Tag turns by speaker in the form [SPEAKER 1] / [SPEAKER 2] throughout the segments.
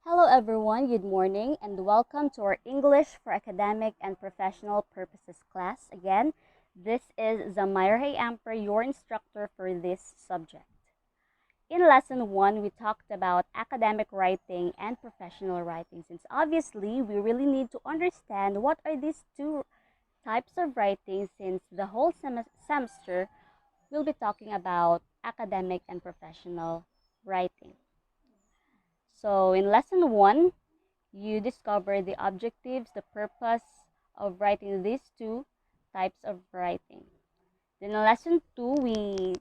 [SPEAKER 1] Hello everyone, good morning and welcome to our English for Academic and Professional Purposes class. Again, this is Zamaira Amper, your instructor for this subject. In lesson 1, we talked about academic writing and professional writing since obviously we really need to understand what are these two types of writing since the whole semester we'll be talking about academic and professional writing. So in lesson 1, you discover the objectives, the purpose of writing these two types of writing. Then in lesson 2, we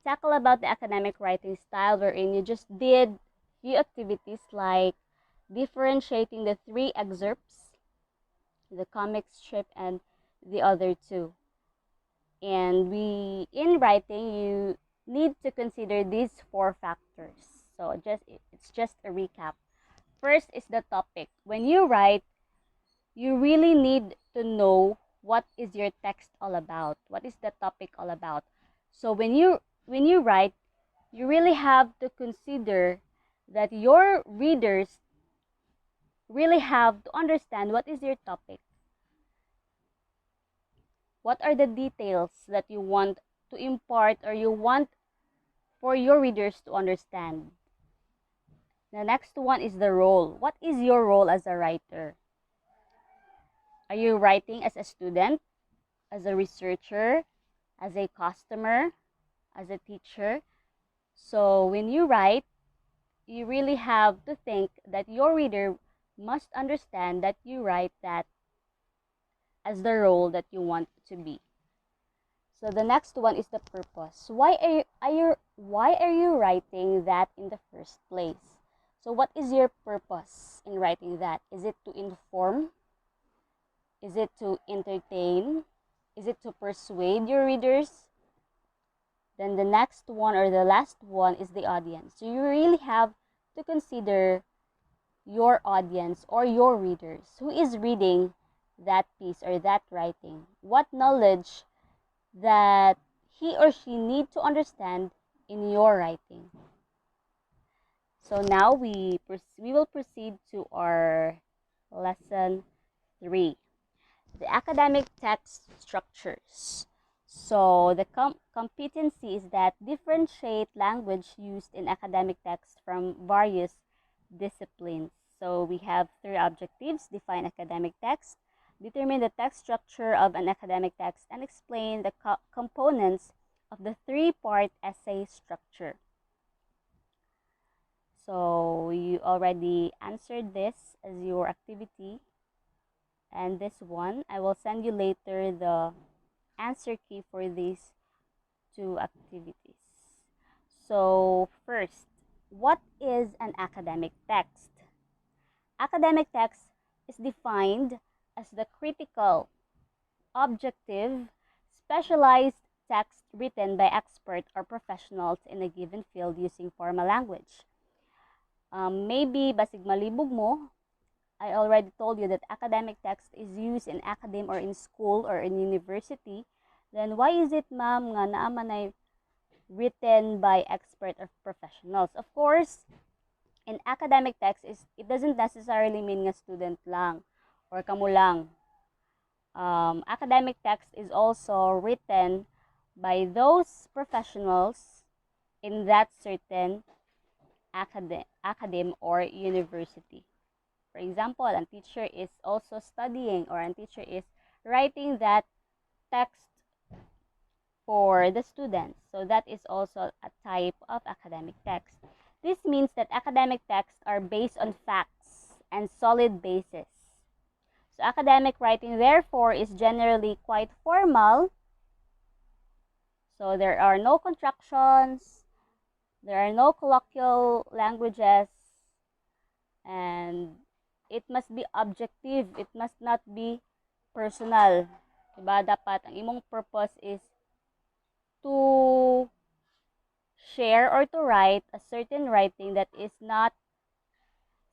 [SPEAKER 1] tackle about the academic writing style wherein you just did few activities like differentiating the three excerpts, the comic strip, and the other two. And in writing, you need to consider these four factors. So it's just a recap. First is the topic. When you write, you really need to know what is your text all about. What is the topic all about? So when you write, you really have to consider that your readers really have to understand what is your topic. What are the details that you want to impart or you want for your readers to understand? The next one is the role. What is your role as a writer? Are you writing as a student, as a researcher, as a customer, as a teacher? So when you write, you really have to think that your reader must understand that you write that as the role that you want to be. So the next one is the purpose. Why are you writing that in the first place? So what is your purpose in writing that? Is it to inform? Is it to entertain? Is it to persuade your readers? Then the next one or the last one is the audience. So you really have to consider your audience or your readers who is reading that piece or that writing. What knowledge that he or she need to understand in your writing. So now we will proceed to our lesson 3. The academic text structures. So the competency is that differentiate language used in academic text from various disciplines. So we have 3 objectives: define academic text, determine the text structure of an academic text, and explain the components of the 3-part essay structure. So you already answered this as your activity. And this one, I will send you later the answer key for these 2 activities. So first, what is an academic text? Academic text is defined as the critical, objective, specialized text written by experts or professionals in a given field using formal language. Maybe basig malibog mo, I already told you that academic text is used in academe or in school or in university. Then why is it, ma'am, nga naaman ay written by expert or professionals? Of course, in academic text, it doesn't necessarily mean nga student lang or kamo lang. Academic text is also written by those professionals in that certain academe or university. For example, a teacher is also studying or a teacher is writing that text for the students. So that is also a type of academic text. This means that academic texts are based on facts and solid basis. So academic writing, therefore, is generally quite formal. So there are no contractions, there are no colloquial languages, and it must be objective. It must not be personal. Diba? Dapat ang imong purpose is to share or to write a certain writing that is not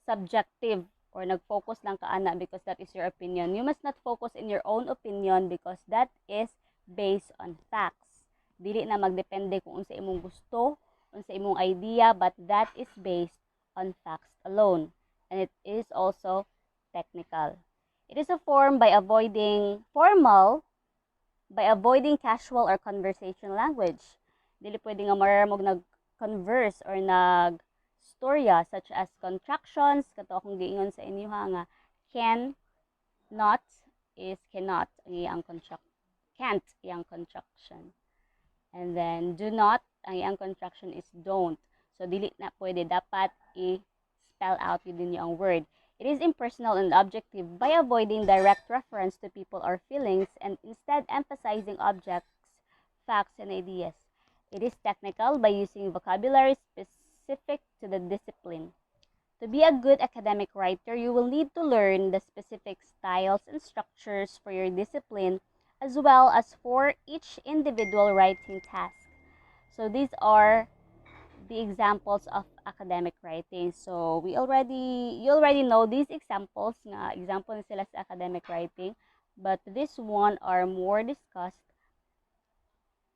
[SPEAKER 1] subjective or nag-focus lang ka ana because that is your opinion. You must not focus in your own opinion because that is based on facts. Dili na magdepende kung unsa imong gusto, unsa imong idea, but that is based on facts alone. and it is also technical. It is a form by avoiding formal, by avoiding casual or conversation language. Dili pwede nga maramog nag-converse or nag-storya such as contractions, kato akong giingon sa inyo ha nga can, not is cannot, ang iyang can't, iyang contraction. And then do not, ang iyang contraction is don't. So dili na pwede, dapat i-spell out within yung word. It is impersonal and objective by avoiding direct reference to people or feelings and instead emphasizing objects, facts, and ideas. It is technical by using vocabulary specific to the discipline. To be a good academic writer, you will need to learn the specific styles and structures for your discipline as well as for each individual writing task. So these are the examples of academic writing. So you already know these examples nga example na sila sa academic writing, but this one are more discussed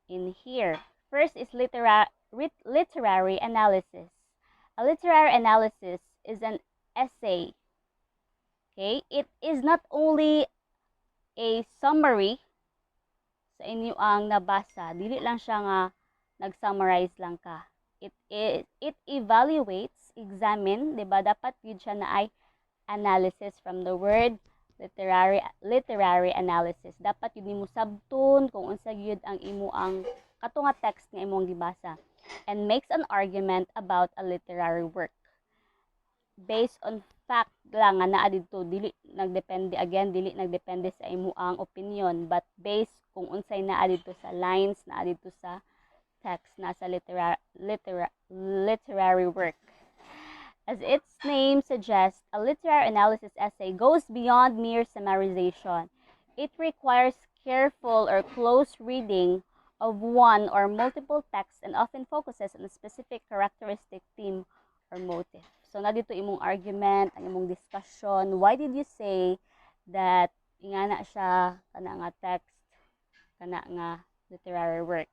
[SPEAKER 1] in here. First is literary analysis. A literary analysis is an essay. Okay? It is not only a summary sa inyo ang nabasa. Dili lang siya nga nag-summarize lang ka. It evaluates, examine, 'di ba? Dapat yun siya na ay analysis from the word literary analysis. Dapat yun mo sabton kung unsa gyud ang imo ang kato nga text nga imong gibasa and makes an argument about a literary work based on fact lang nga naa didto, dili nagdepende sa imo ang opinion, but based kung unsay naa didto sa lines, naa didto sa text, nasa literary work. As its name suggests, a literary analysis essay goes beyond mere summarization. It requires careful or close reading of one or multiple texts and often focuses on a specific characteristic, theme, or motive. So, na dito imong argument, ang imong discussion. Why did you say that ingana siya kana nga text, kana nga literary work?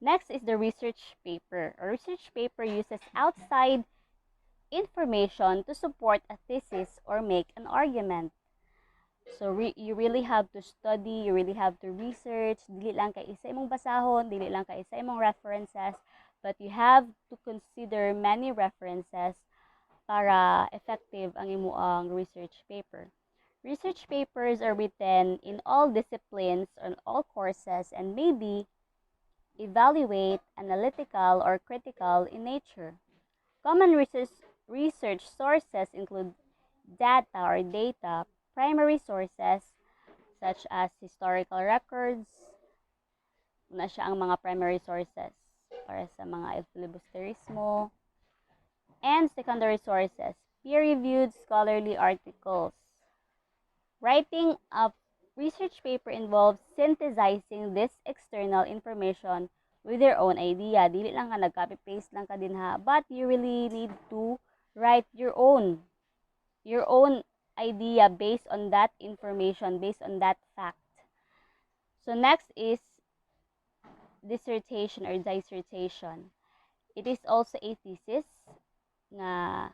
[SPEAKER 1] Next is the research paper. A research paper uses outside information to support a thesis or make an argument. So you really have to study, you really have to research. Dili lang kay isa imong basahon, dili lang kay isa imong references, but you have to consider many references para effective ang imuang research paper. Research papers are written in all disciplines, on all courses, and may be evaluate, analytical, or critical in nature. Common research sources include data, primary sources such as historical records, na siya ang mga primary sources para sa mga filibusterismo, and secondary sources, peer-reviewed scholarly articles. Writing a research paper involves synthesizing this external information with your own idea. Dili lang ka nag-copy-paste lang ka din ha, but you really need to write your own idea based on that information, based on that fact. So next is dissertation or dissertation. It is also a thesis na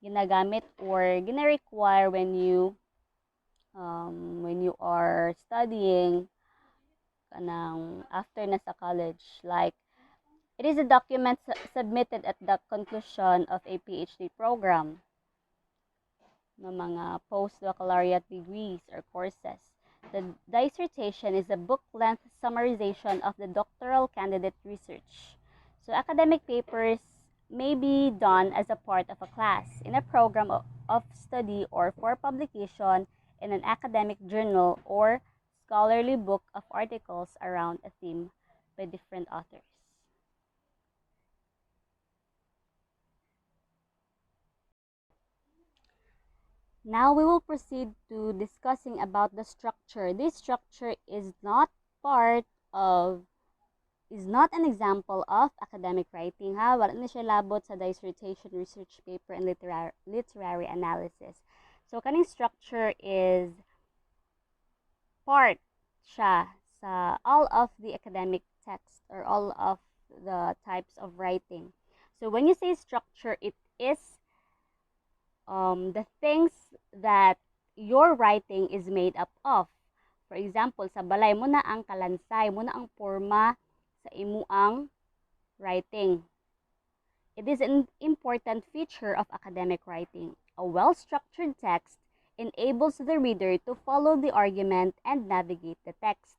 [SPEAKER 1] ginagamit or gina-require when you are studying kanang after na sa college. Like, it is a document submitted at the conclusion of a PhD program ng mga post-baccalaureate degrees or courses. The dissertation is a book-length summarization of the doctoral candidate research. So academic papers may be done as a part of a class, in a program of study, or for publication in an academic journal or scholarly book of articles around a theme by different authors. Now we will proceed to discussing about the structure. This structure is not an example of academic writing ha. Wala na siya labot sa dissertation, research paper, and literary analysis. So kaning structure is part siya sa all of the academic text or all of the types of writing. So when you say structure, it is the things that your writing is made up of. For example, sa balay mo na ang kalansay, mo na ang forma sa imuang writing. It is an important feature of academic writing. A well-structured text enables the reader to follow the argument and navigate the text.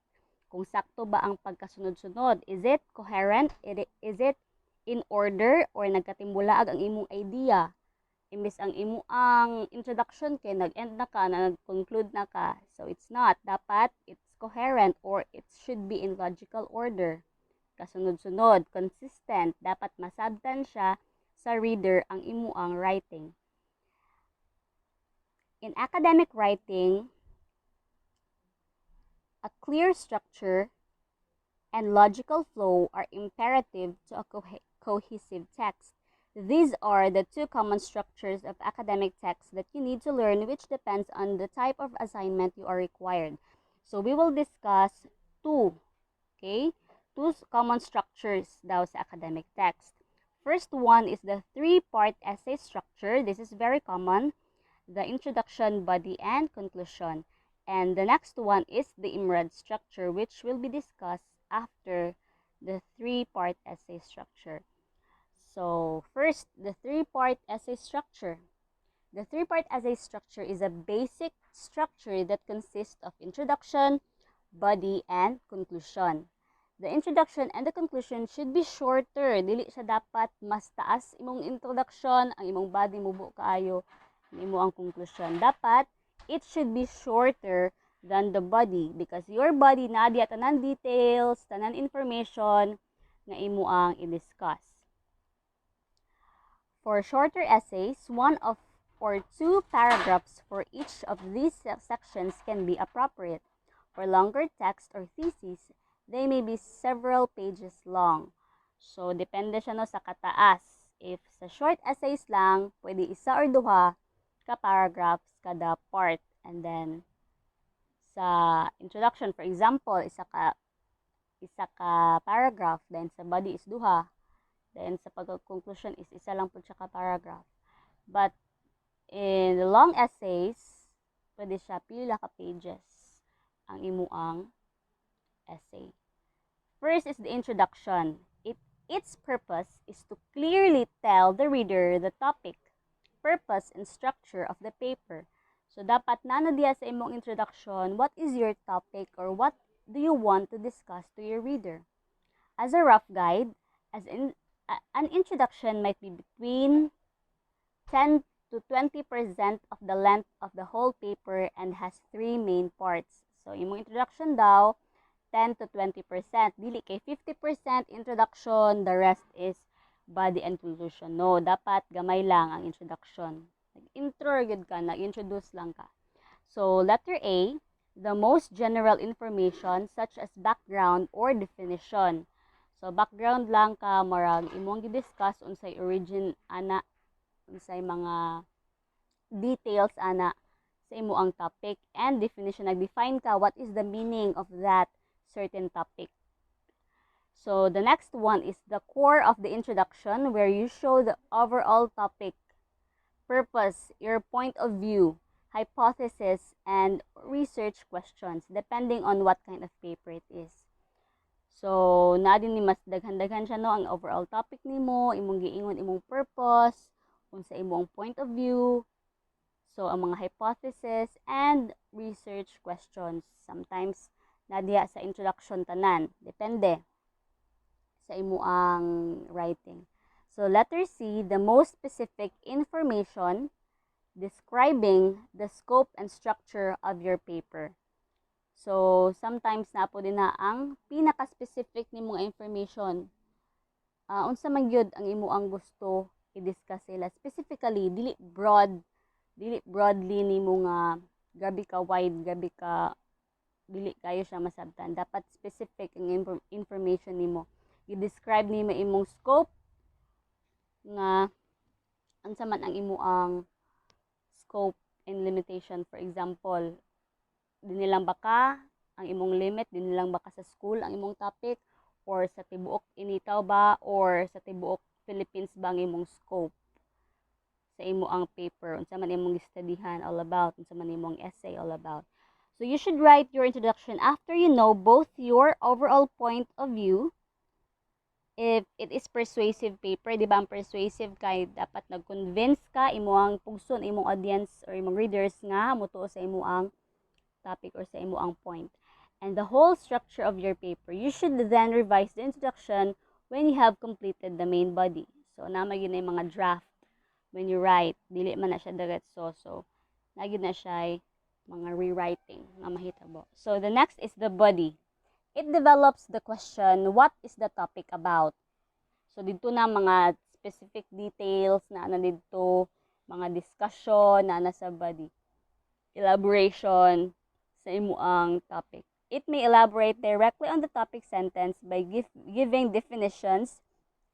[SPEAKER 1] Kung sakto ba ang pagkasunod-sunod? Is it coherent? Is it in order? Or nagkatimbulaag ang imong idea? Imbis ang imuang introduction kay nag-end na ka, na nag-conclude na ka. So it's not. Dapat it's coherent or it should be in logical order. Kasunod-sunod, consistent, dapat masabtan siya sa reader ang imuang writing. In academic writing, a clear structure and logical flow are imperative to a cohesive text. These are the two common structures of academic text that you need to learn, which depends on the type of assignment you are required. So we will discuss two common structures daw sa academic text. First one is the three-part essay structure. This is very common. The introduction, body, and conclusion. And the next one is the IMRAD structure, which will be discussed after the three-part essay structure. So first, the three-part essay structure. The three-part essay structure is a basic structure that consists of introduction, body, and conclusion. The introduction and the conclusion should be shorter. Dili siya dapat mas taas imong introduction, ang imong body mubo kaayo, imo ang conclusion. Dapat it should be shorter than the body because your body na diya tanan details, tanan information na imo ang i-discuss. For shorter essays, one of or two paragraphs for each of these sections can be appropriate. For longer text or theses, they may be several pages long. So, depende siya no sa kataas. If sa short essays lang, pwede isa or duha ka paragraphs kada part. And then, sa introduction, for example, isa ka paragraph. Then, sa body is duha. Then, sa pag-conclusion is isa lang po siya ka paragraph. But, in the long essays, pwede siya pila ka pages ang imuang essay. First is the introduction. Its purpose is to clearly tell the reader the topic, purpose, and structure of the paper. So, dapat nana diya sa imong introduction, what is your topic or what do you want to discuss to your reader? As a rough guide, an introduction might be between 10 to 20% of the length of the whole paper and has three main parts. So, imong introduction daw, 10 to 20%. Dili kay 50% introduction, the rest is body and conclusion. No, dapat gamay lang ang introduction. Nag-intro gud ka, nag-introduce lang ka. So, letter A, the most general information such as background or definition. So, background lang ka, marag imong gi-discuss unsay origin ana, unsay mga details ana sa imuang topic, and definition, nag-define ka what is the meaning of that certain topic. So the next one is the core of the introduction, where you show the overall topic, purpose, your point of view, hypothesis, and research questions depending on what kind of paper it is. So na din ni mas daghan-daghan siya no ang overall topic nimo, imong giingon imong purpose, unsa imong point of view, so ang mga hypothesis and research questions. Sometimes na diya sa introduction tanan, depende sa imuang writing. So letter C, the most specific information describing the scope and structure of your paper. So sometimes na po din na ang pinaka-specific nimong information. Unsa man gyud ang imuang gusto i-discuss sila specifically, dili broadly nimo nga gabi ka wide, gabi ka dili kayo siya masabtan. Dapat specific ang information nimo. I-describe nimo imong scope nga unsa man ang imuang scope and limitation. For example, dinilang baka ang imong limit, dinilang baka sa school ang imong topic, or sa tibuok initaw ba, or sa tibuok Philippines ba ang imong scope. sa imo ang paper, unsa man imong gistudyhan all about, unsa man imong essay all about. So you should write your introduction after you know both your overall point of view. If it is persuasive paper, di ba ang persuasive kay dapat nag-convince ka imong pugson, imong audience or imong readers nga mutuo sa imong topic or sa imong point. And the whole structure of your paper, you should then revise the introduction when you have completed the main body. So na gyud na mga draft when you write, dili man na siya diretso. So na gyud na siya mga rewriting nga mahitabo. So the next is the body. It develops the question, what is the topic about? So, dito na mga specific details na dito, mga discussion na nasa body. Elaboration sa imuang topic. It may elaborate directly on the topic sentence by giving definitions,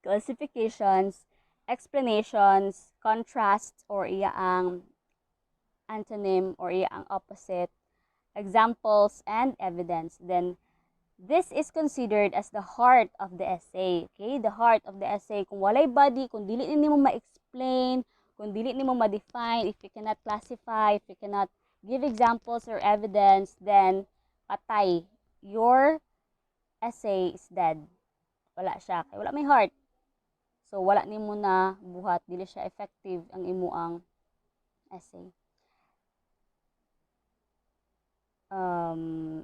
[SPEAKER 1] classifications, explanations, contrasts, or iyaang antonym or iyaang opposite, examples, and evidence. Then, this is considered as the heart of the essay. Okay? The heart of the essay. Kung walay body, kung dili nimo ma-explain, kung dili nimo ma-define, if you cannot classify, if you cannot give examples or evidence, then patay. Your essay is dead. Wala siya. Kaya wala may heart. So, wala nimo na buhat. Dili siya effective ang imuang essay.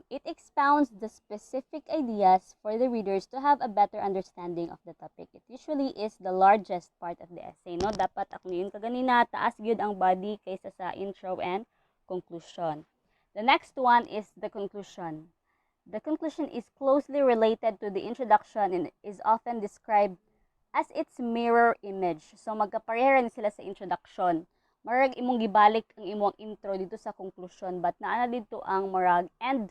[SPEAKER 1] It expounds the specific ideas for the readers to have a better understanding of the topic. It usually is the largest part of the essay. No? Dapat ako yun kaganina, taas gyud ang body kaysa sa intro and conclusion. The next one is the conclusion. The conclusion is closely related to the introduction and is often described as its mirror image. So magkapareha rin sila sa introduction. Marag imong gibalik ang imong intro dito sa conclusion, but naa na dito ang marag end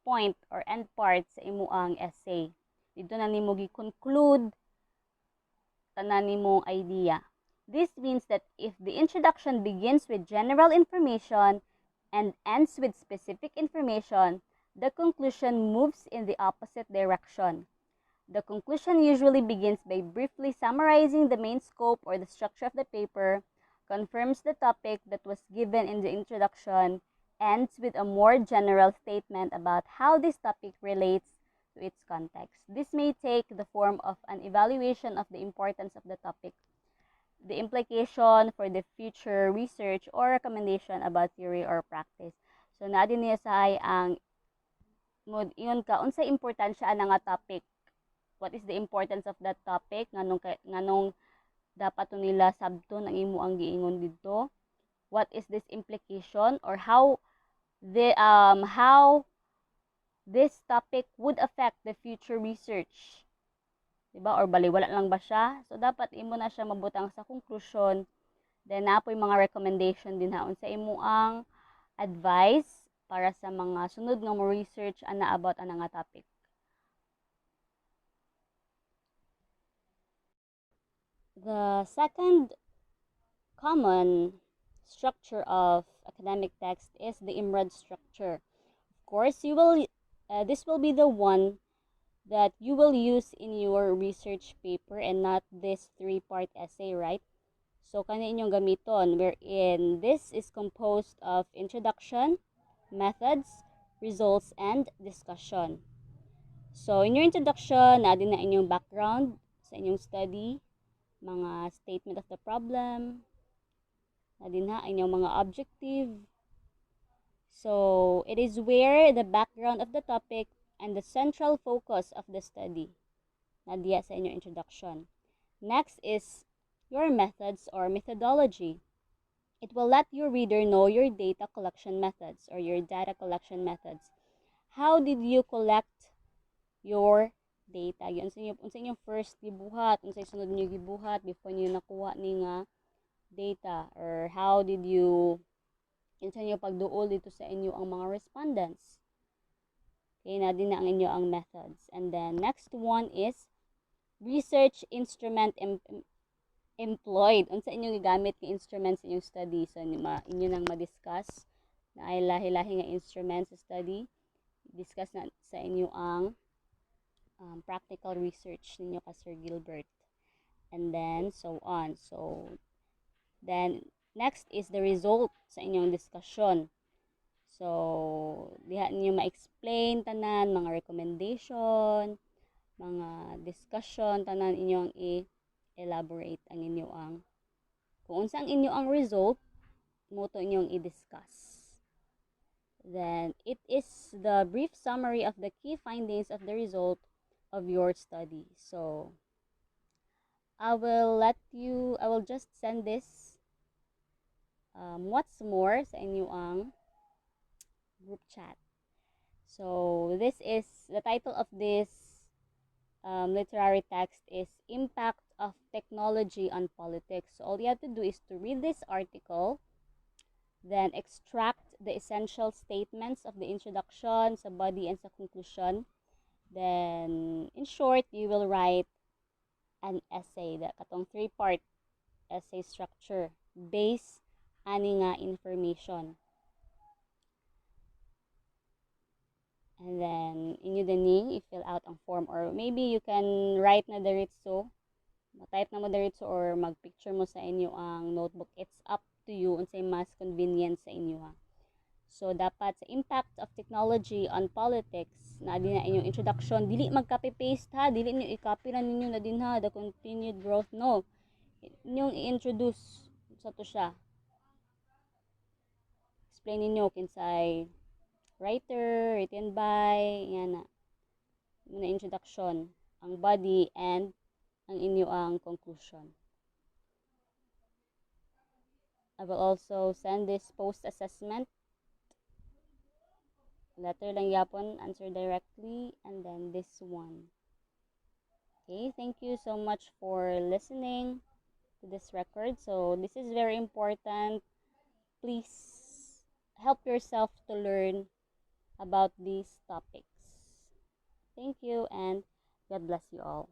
[SPEAKER 1] point or end part sa imuang essay. Dito na nimo gi-conclude tanan nimong idea. This means that if the introduction begins with general information and ends with specific information, the conclusion moves in the opposite direction. The conclusion usually begins by briefly summarizing the main scope or the structure of the paper, confirms the topic that was given in the introduction, ends with a more general statement about how this topic relates to its context. This may take the form of an evaluation of the importance of the topic, the implication for the future research, or recommendation about theory or practice. So, na din niya sa ang iyon ka, unsay importansya ana nga topic? What is the importance of that topic? Nganong dapat to nila sabton ang imo ang giingon dito? What is this implication or how this topic would affect the future research? Diba? Or baliwala lang ba siya? So dapat imo na siya mabutang sa conclusion. Then napoy mga recommendation din haon sa imo ang advice para sa mga sunod nga mo research ana about ana nga topic. The second common structure of academic text is the IMRAD structure. Of course, this will be the one that you will use in your research paper and not this three-part essay, right? So, kani inyong gamiton, wherein this is composed of introduction, methods, results, and discussion. So, in your introduction, na din na inyong background sa inyong study, mga statement of the problem, na din ha, inyong mga objective. So, it is where the background of the topic and the central focus of the study na diya sa inyong introduction. Next is your methods or methodology. It will let your reader know your data collection methods or your data collection methods. How did you collect your data? Yun sa inyong first gibuhat, unsa sunod niyo gibuhat before niyo nakuha ni nga data, or how did you unsa niyo pagduol dito sa inyo ang mga respondents. Okay, na din na ang inyo ang methods. And then next one is research instrument employed. Unsa inyo gigamit nga instruments sa inyong study? So inyo nang ma-discuss na ay lahi-lahi nga instruments sa study. Discuss na sa inyo ang practical research ninyo ka Sir Gilbert. And then so on. So then Next is the result sa inyong discussion. So, diha ninyo ma-explain tanan, mga recommendation, mga discussion, tanan inyong i-elaborate ang inyong kung unsa ang inyong result, mo to inyong i-discuss. Then, it is the brief summary of the key findings of the result of your study. So, I will just send this what's more sa inyong group chat. So, this is, the title of this literary text is Impact of Technology on Politics. So, all you have to do is to read this article, then extract the essential statements of the introduction, sa body, and sa conclusion. Then, in short, you will write an essay, katong 3-part essay structure based ani nga information. And then, inyo din i-fill out ang form, or maybe you can write na diretso, type na mo diretso, or mag-picture mo sa inyo ang notebook. It's up to you unsay mas convenient sa inyo ha. So, dapat sa impact of technology on politics, na din na inyong introduction, dili magcopy-paste ha, dili niyo i-copy na ninyo na din ha, the continued growth, no. Inyong i-introduce sa to siya. Explain ninyo kinsay writer, written by, yan na introduction, ang body, and ang inyong conclusion. I will also send this post-assessment. Letter lang yapon, answer directly, and then this one. Okay, thank you so much for listening to this record. So, this is very important. Please help yourself to learn about these topics. Thank you, and God bless you all.